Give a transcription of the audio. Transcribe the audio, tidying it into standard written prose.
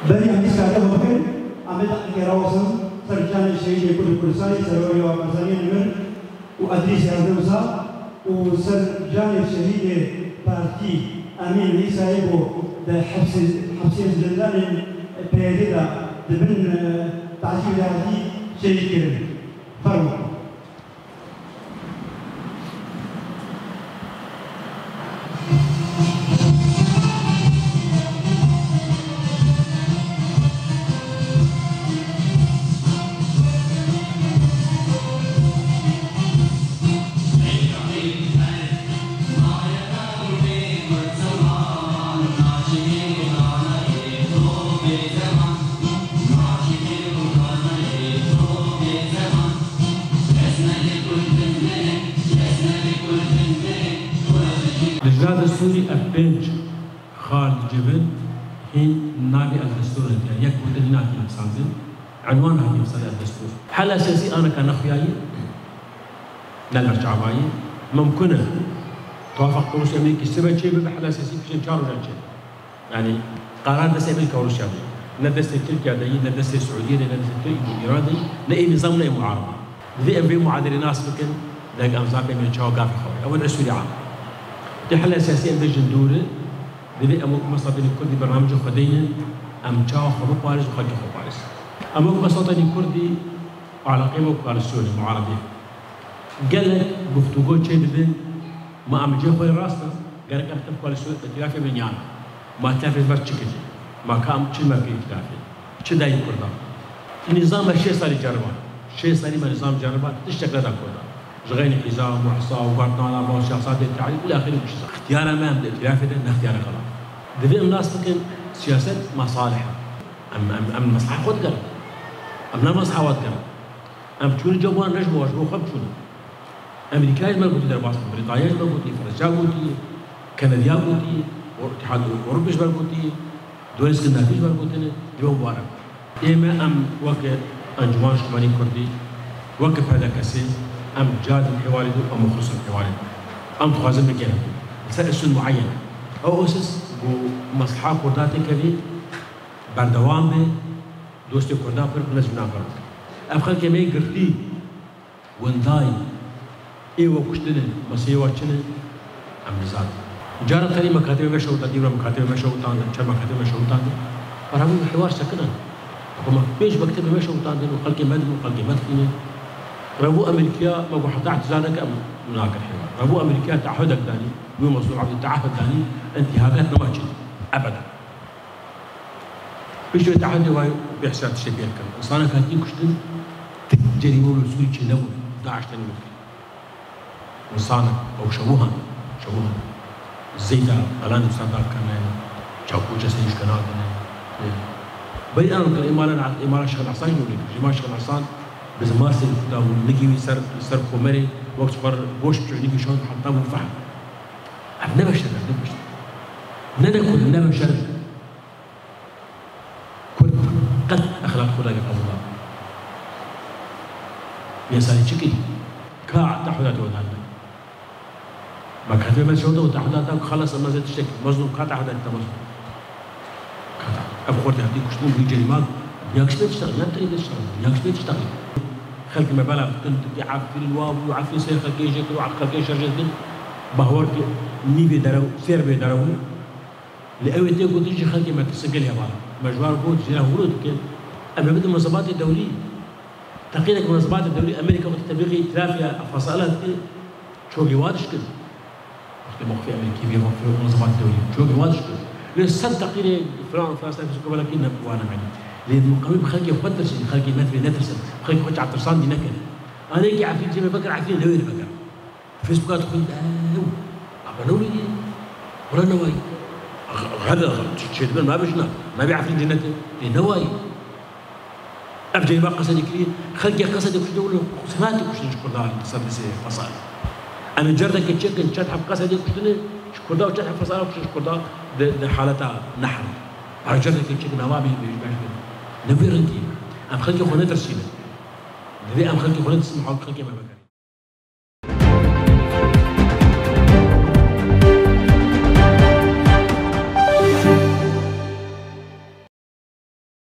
بني عندي ساعة ممكن عملت كراوسن سرجان الشيء يكون كرساني سروي وكرساني نمر وأدريس يعزمزا وسرجان الشهيد بارتي أمين ليسا يبو حبس الزندان بيريدا دبن تعجيل هذه شيء كريم فرمو الجهاد السوري أبنج خالد جبل حين نابي الدستور يعني يكبر لنا في السانزين عنوان هذه مسألة الدستور حل أساسي أنا كان أخوياي نلعب شعباي ممكنة توافق روسيا أمريكا السبب شيء بحل أساسي بشين شارو جالشين يعني قرار دست أمريكا وروسيا ندست تركيا دي ندست السعودية ندست إيران دي نأي نظام نأي معارضة ذي أمريكا معادل ناس فكن لقى أمزاق من شاو قافي خوي أول السوري عام دي حل أساسية عند الجندورة ذي أموك مصر بين كردي برنامج خدينا أم شاو خبو باريس وخلق خبو باريس أموك مصر بين كردي على قيمة وقال السوري معارضة قال لك بفتوقو شيء بدين ما أم جي خوي راسنا قال لك أكتب قال السوري اتلافي من يانا ما تلافي بس شكلي ما كام شيء ما في اتلافي شيء داي كردا النظام الشيء صار يجربه شيء صار ما نظام جربه تشتغل هذا كردا جغين حزام وحصا وبرطانا وسياسات التعليم إلى آخره مش صح اختيار ما من الائتلاف ده اختيار غلط دفع الناس فكر سياسات مصالح أم مصلحة خود قال أم لا مصلحة خود قال أم شون جوان نجمو وجبو خب شون أمريكا ما قلتي درباس بريطانيا ما قلتي فرنسا قلتي كندا قلتي اتحاد أوروبي ما قلتي دول اسكندنافيا ما قلتي يوم مبارك إما أم وقت أنجمان اجتماعي كردي وقف هذا كسي أم جاد الحواري دو أم مخلص الحواري أم تخازن مكانه سأسن معين أو أسس بمصلحة كرداتي كذي بردوام به دوستي كردان فرق نجم ناقر أفخل كمي قرتي ونداي إيوه كشتنه مسيوه كشنه أم نزاد جارة تاني مكاتب مشروطان ديورا مكاتب مشروطان شر مكاتب مشروطان فرامو الحوار سكنا وما بيش مكتب مشروطان دين وخلقي مدن وخلقي مدفينه ربو أمريكا ما بو حتى اعتزالك أم هناك الحوار ربو أمريكا تعهدك داني مو مصنوع عبد التعهد داني انتهاكات نواجد أبدا بيشو التعهد هو بيحسات الشيء بيركب إنسانا كانت يكشتن جريمة السوري تشنو داعش تاني ممكن إنسانا أو شبوها الزيدة قلان بساندار كان شاكو جسيش كناد بين أنا كالإمارة الإمارة شغل عصان يقول جماعة شغل عصان بس ما سر كتاب نجي سر خمري وقت فر بوش نجي شون حتى مفهم نبى شر ندا كل نبى شر كل قد أخلاق خدا الله يسأل شكل كاع تحولات ودانا ما كاتب ما شو ده وتحولات خلاص ما زلت شكل مظلوم كاع تحولات أنت مظلوم كاع أبغى تهديك شنو بيجي المال ياكش بتشتغل لا تريد تشتغل ياكش بتشتغل خلق مبالغ كنت عافي الواو وعافي سير خلقي شكل وعافي شرجت بهورك نيفي درو سير بدرو لأول تيجي تيجي خلقي ما تسجل يا بالا مجوار بود جرا ورود كن أما بدأ المنظمات الدولية تقييدك المنظمات الدولية أمريكا وتتبعي تلافيا فصائلها شو جوادش كده وقت موقف أمريكي بيوقف المنظمات الدولية شو جوادش كده لسه تقييد فلان فرنسا في سكوبا لكن وانا معي لأن مقامي بخلقي يقدر شيء خلقي ماتري نترسل خلقي خوش على ترسان دي نكن أنا يجي عارفين زي ما بكر عارفين نوير بكر فيسبوك تقول أبنوني ولا نواي هذا شيء ما بجنا ما بيعرفين جنته نواي أفجع ما قصدي كلين خلقي قصدي كش دولة سمعت كش نشكر داري قصدي سير فصائل أنا جردك تشيك إن شرح قصدي كش دولة شكر دار وشرح فصائل وكش شكر دار ده حالتها نحر على جردك تشيك نوابي نوير أنتي أم خلقي خونة ترسيله ذي أم خلقي خونة تسمع خلقي ما بكر